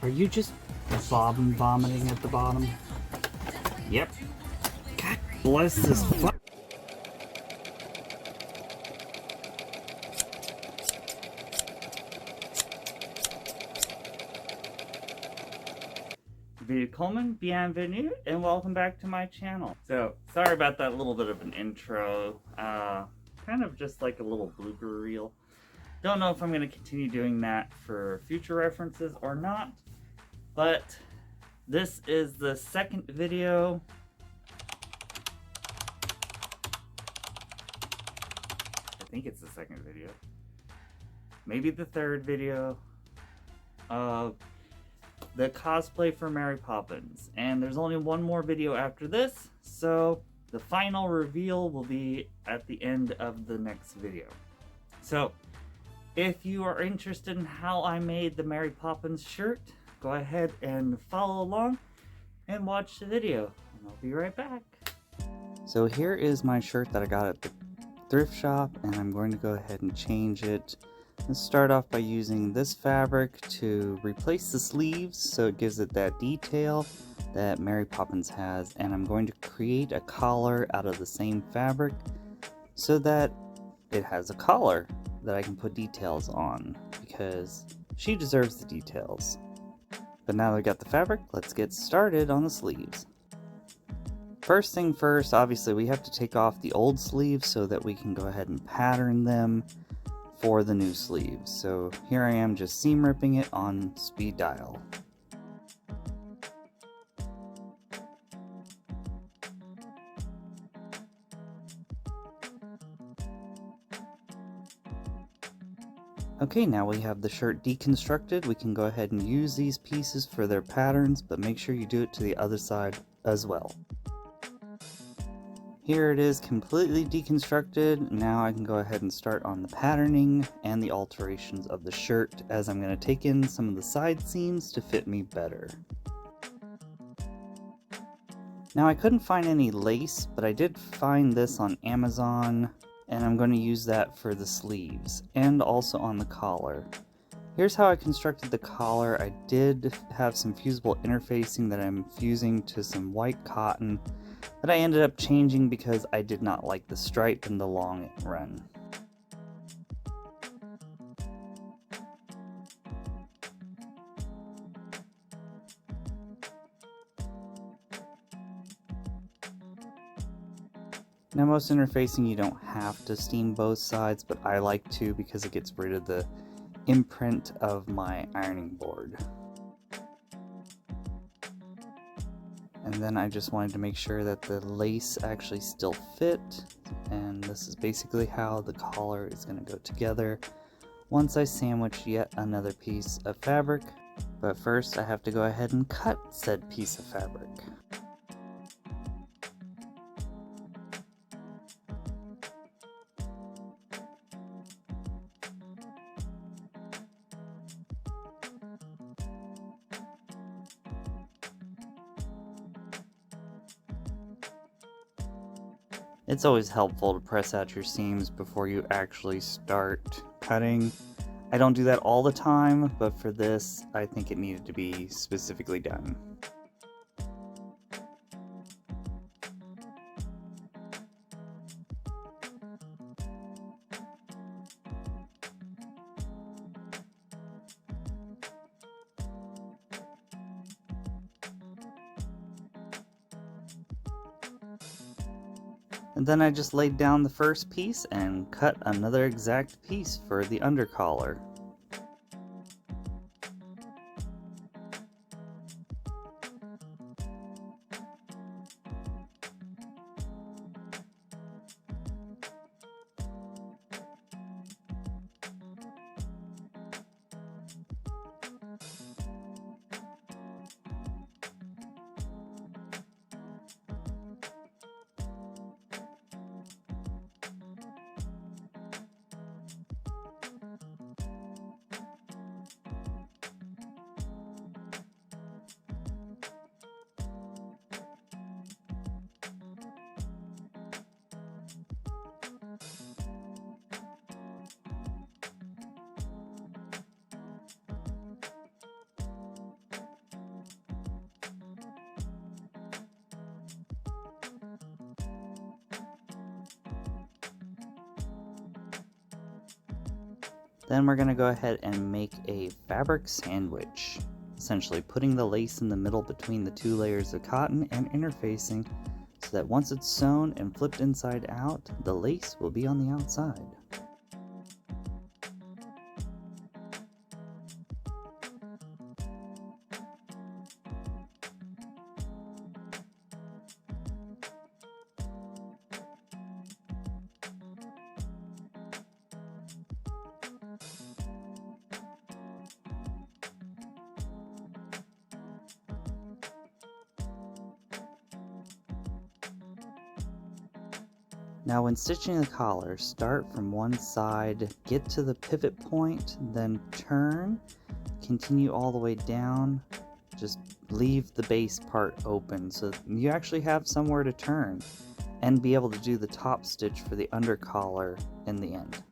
Are you just vomiting at the bottom? Yep. God bless this Willkommen, bienvenue, and welcome back to my channel. So, sorry about that little bit of an intro. Kind of just like a little blooper reel. Don't know if I'm going to continue doing that for future references or not, but this is the second video. I think it's the second video. Maybe the third video of the cosplay for Mary Poppins. And there's only one more video after this, so the final reveal will be at the end of the next video. So, if you are interested in how I made the Mary Poppins shirt, go ahead and follow along and watch the video. And I'll be right back. So here is my shirt that I got at the thrift shop, and I'm going to go ahead and change it. Let's start off by using this fabric to replace the sleeves so it gives it that detail that Mary Poppins has, and I'm going to create a collar out of the same fabric so that it has a collar that I can put details on, because she deserves the details. But now that we got the fabric, let's get started on the sleeves. First thing first, obviously we have to take off the old sleeves so that we can go ahead and pattern them for the new sleeves. So here I am just seam ripping it on speed dial. Okay, now we have the shirt deconstructed. We can go ahead and use these pieces for their patterns, but make sure you do it to the other side as well. Here it is completely deconstructed. Now I can go ahead and start on the patterning and the alterations of the shirt, as I'm going to take in some of the side seams to fit me better. Now I couldn't find any lace, but I did find this on Amazon, and I'm going to use that for the sleeves and also on the collar. Here's how I constructed the collar. I did have some fusible interfacing that I'm fusing to some white cotton that I ended up changing because I did not like the stripe in the long run. Now most interfacing you don't have to steam both sides, but I like to because it gets rid of the imprint of my ironing board. And then I just wanted to make sure that the lace actually still fit, and this is basically how the collar is going to go together once I sandwich yet another piece of fabric. But first I have to go ahead and cut said piece of fabric. It's always helpful to press out your seams before you actually start cutting. I don't do that all the time, but for this, I think it needed to be specifically done. And then I just laid down the first piece and cut another exact piece for the undercollar. Then we're going to go ahead and make a fabric sandwich, essentially putting the lace in the middle between the 2 layers of cotton and interfacing so that once it's sewn and flipped inside out, the lace will be on the outside. Now when stitching the collar, start from one side, get to the pivot point, then turn, continue all the way down, just leave the base part open so you actually have somewhere to turn and be able to do the top stitch for the under collar in the end.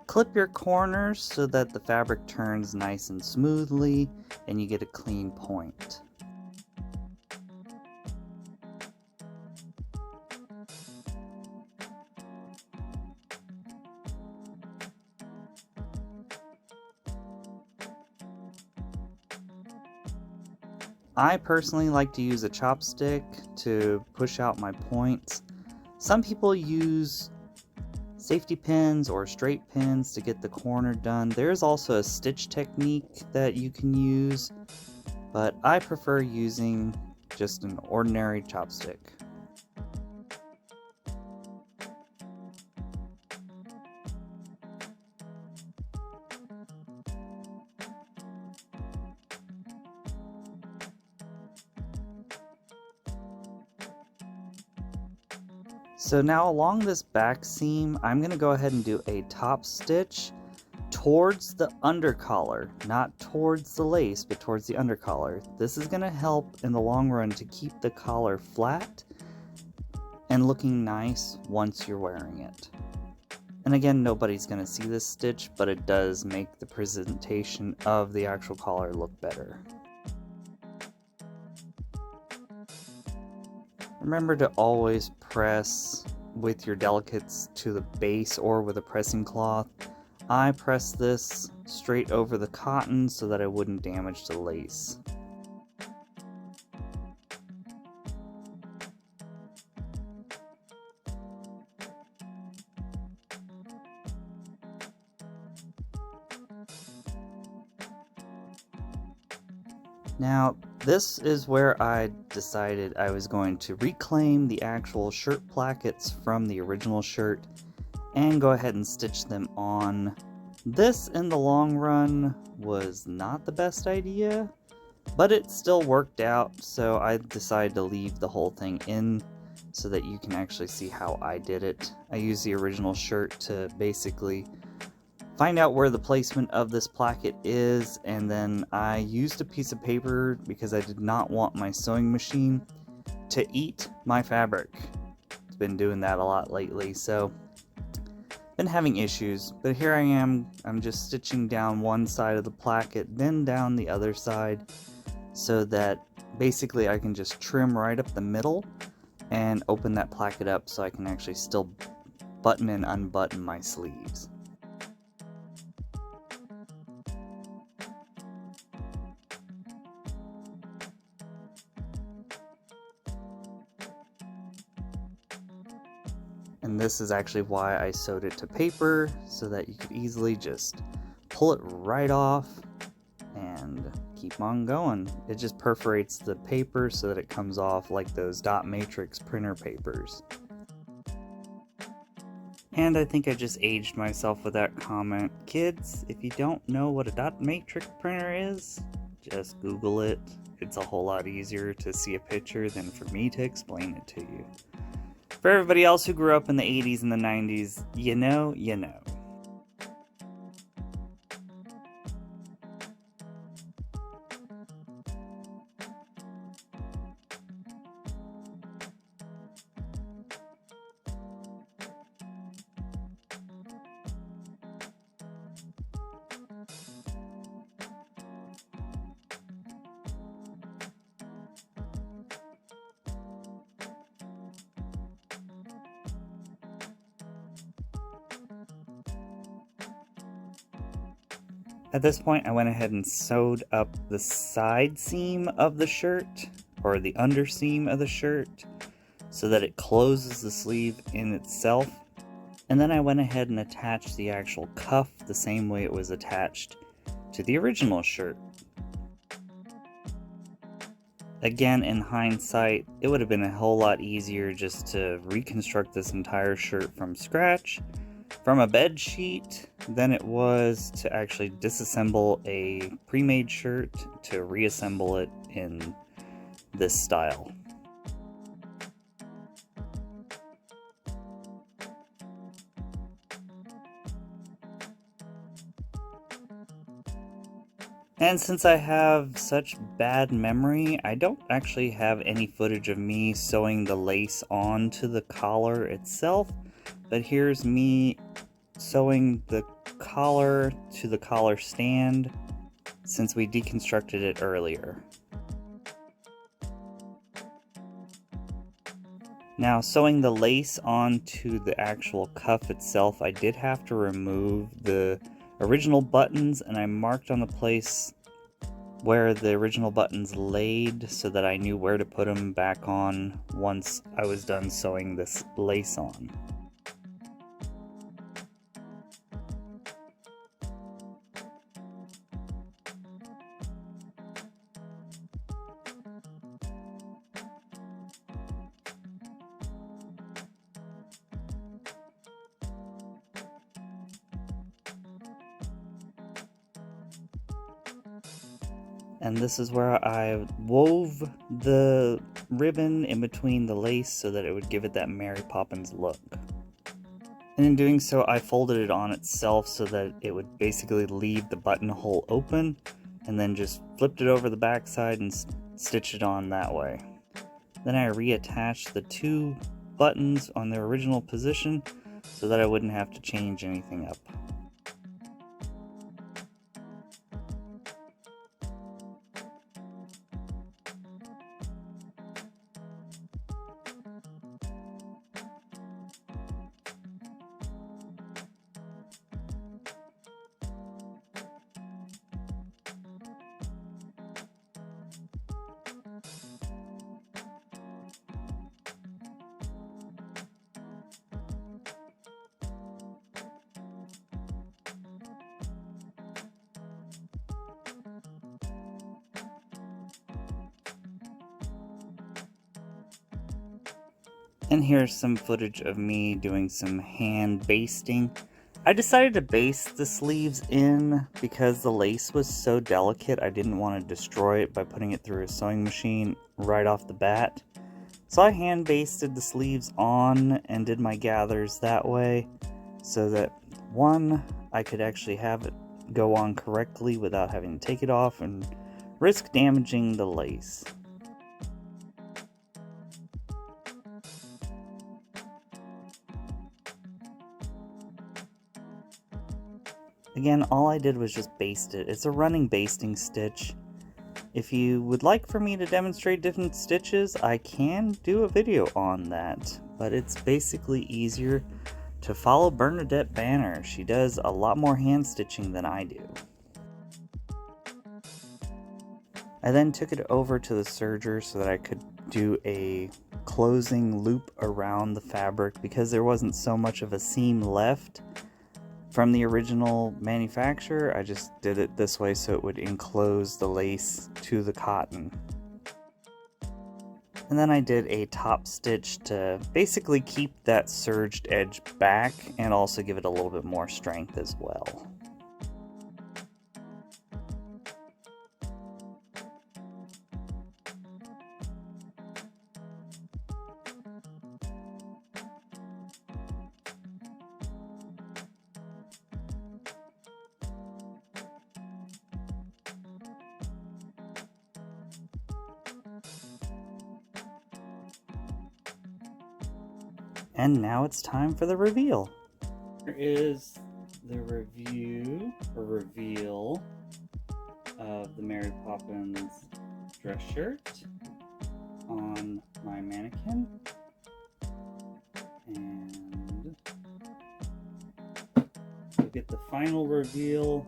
Clip your corners so that the fabric turns nice and smoothly and you get a clean point. I personally like to use a chopstick to push out my points. Some people use safety pins or straight pins to get the corner done. There's also a stitch technique that you can use, but I prefer using just an ordinary chopstick. So now along this back seam, I'm going to go ahead and do a top stitch towards the undercollar, not towards the lace, but towards the undercollar. This is going to help in the long run to keep the collar flat and looking nice once you're wearing it. And again, nobody's going to see this stitch, but it does make the presentation of the actual collar look better. Remember to always press with your delicates to the base or with a pressing cloth. I pressed this straight over the cotton so that I wouldn't damage the lace. Now, this is where I decided I was going to reclaim the actual shirt plackets from the original shirt and go ahead and stitch them on. This, in the long run, was not the best idea, but it still worked out, so I decided to leave the whole thing in so that you can actually see how I did it. I used the original shirt to basically find out where the placement of this placket is, and then I used a piece of paper because I did not want my sewing machine to eat my fabric. It's been doing that a lot lately, so been having issues, but here I am. I'm just stitching down one side of the placket, then down the other side, so that basically I can just trim right up the middle and open that placket up so I can actually still button and unbutton my sleeves. And this is actually why I sewed it to paper, so that you could easily just pull it right off and keep on going. It just perforates the paper so that it comes off like those dot matrix printer papers. And I think I just aged myself with that comment. Kids, if you don't know what a dot matrix printer is, just Google it. It's a whole lot easier to see a picture than for me to explain it to you. For everybody else who grew up in the 80s and the 90s, you know, you know. At this point, I went ahead and sewed up the side seam of the shirt, or the underseam of the shirt, so that it closes the sleeve in itself. And then I went ahead and attached the actual cuff the same way it was attached to the original shirt. Again, in hindsight, it would have been a whole lot easier just to reconstruct this entire shirt from scratch, from a bed sheet, than it was to actually disassemble a pre-made shirt to reassemble it in this style. And since I have such bad memory, I don't actually have any footage of me sewing the lace onto the collar itself, but here's me sewing the collar to the collar stand since we deconstructed it earlier. Now, sewing the lace onto the actual cuff itself, I did have to remove the original buttons, and I marked on the place where the original buttons laid so that I knew where to put them back on once I was done sewing this lace on. And this is where I wove the ribbon in between the lace so that it would give it that Mary Poppins look. And in doing so, I folded it on itself so that it would basically leave the buttonhole open, and then just flipped it over the back side and stitched it on that way. Then I reattached the two buttons on their original position so that I wouldn't have to change anything up. And here's some footage of me doing some hand basting. I decided to baste the sleeves in because the lace was so delicate I didn't want to destroy it by putting it through a sewing machine right off the bat. So I hand basted the sleeves on and did my gathers that way so that, one, I could actually have it go on correctly without having to take it off and risk damaging the lace. Again, all I did was just baste it. It's a running basting stitch. If you would like for me to demonstrate different stitches, I can do a video on that. But it's basically easier to follow Bernadette Banner. She does a lot more hand stitching than I do. I then took it over to the serger so that I could do a closing loop around the fabric because there wasn't so much of a seam left from the original manufacturer. I just did it this way so it would enclose the lace to the cotton. And then I did a top stitch to basically keep that serged edge back and also give it a little bit more strength as well. And now it's time for the reveal. Here is the reveal of the Mary Poppins dress shirt on my mannequin. And we get the final reveal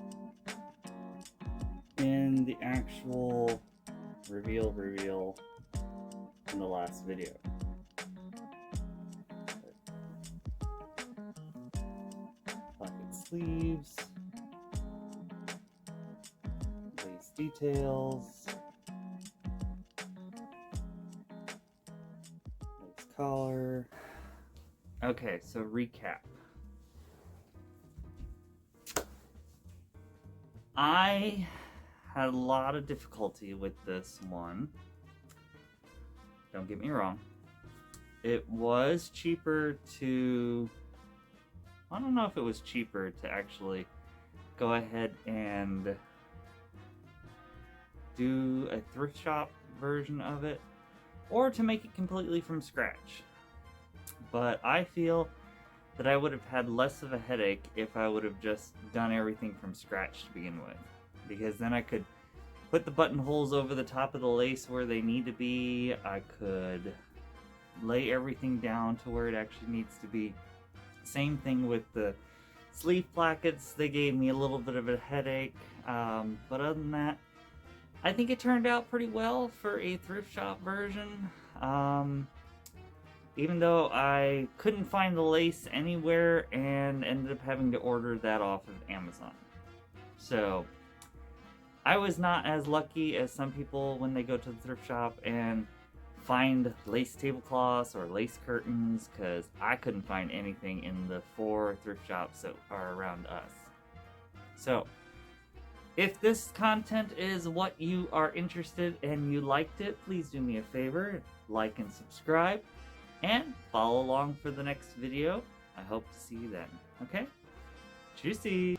the actual reveal in the last video. Pocket sleeves, lace details, lace collar. Okay, so recap. I had a lot of difficulty with this one. Don't get me wrong. It was cheaper to... I don't know if it was cheaper to actually go ahead and do a thrift shop version of it, or to make it completely from scratch. But I feel that I would have had less of a headache if I would have just done everything from scratch to begin with. Because then I could put the buttonholes over the top of the lace where they need to be. I could lay everything down to where it actually needs to be. Same thing with the sleeve plackets. They gave me a little bit of a headache. But other than that, I think it turned out pretty well for a thrift shop version. Even though I couldn't find the lace anywhere and ended up having to order that off of Amazon. So, I was not as lucky as some people when they go to the thrift shop and find lace tablecloths or lace curtains, because I couldn't find anything in the 4 thrift shops that are around us. So, if this content is what you are interested in and you liked it, please do me a favor, like and subscribe. And follow along for the next video. I hope to see you then. Okay? Tschüssi!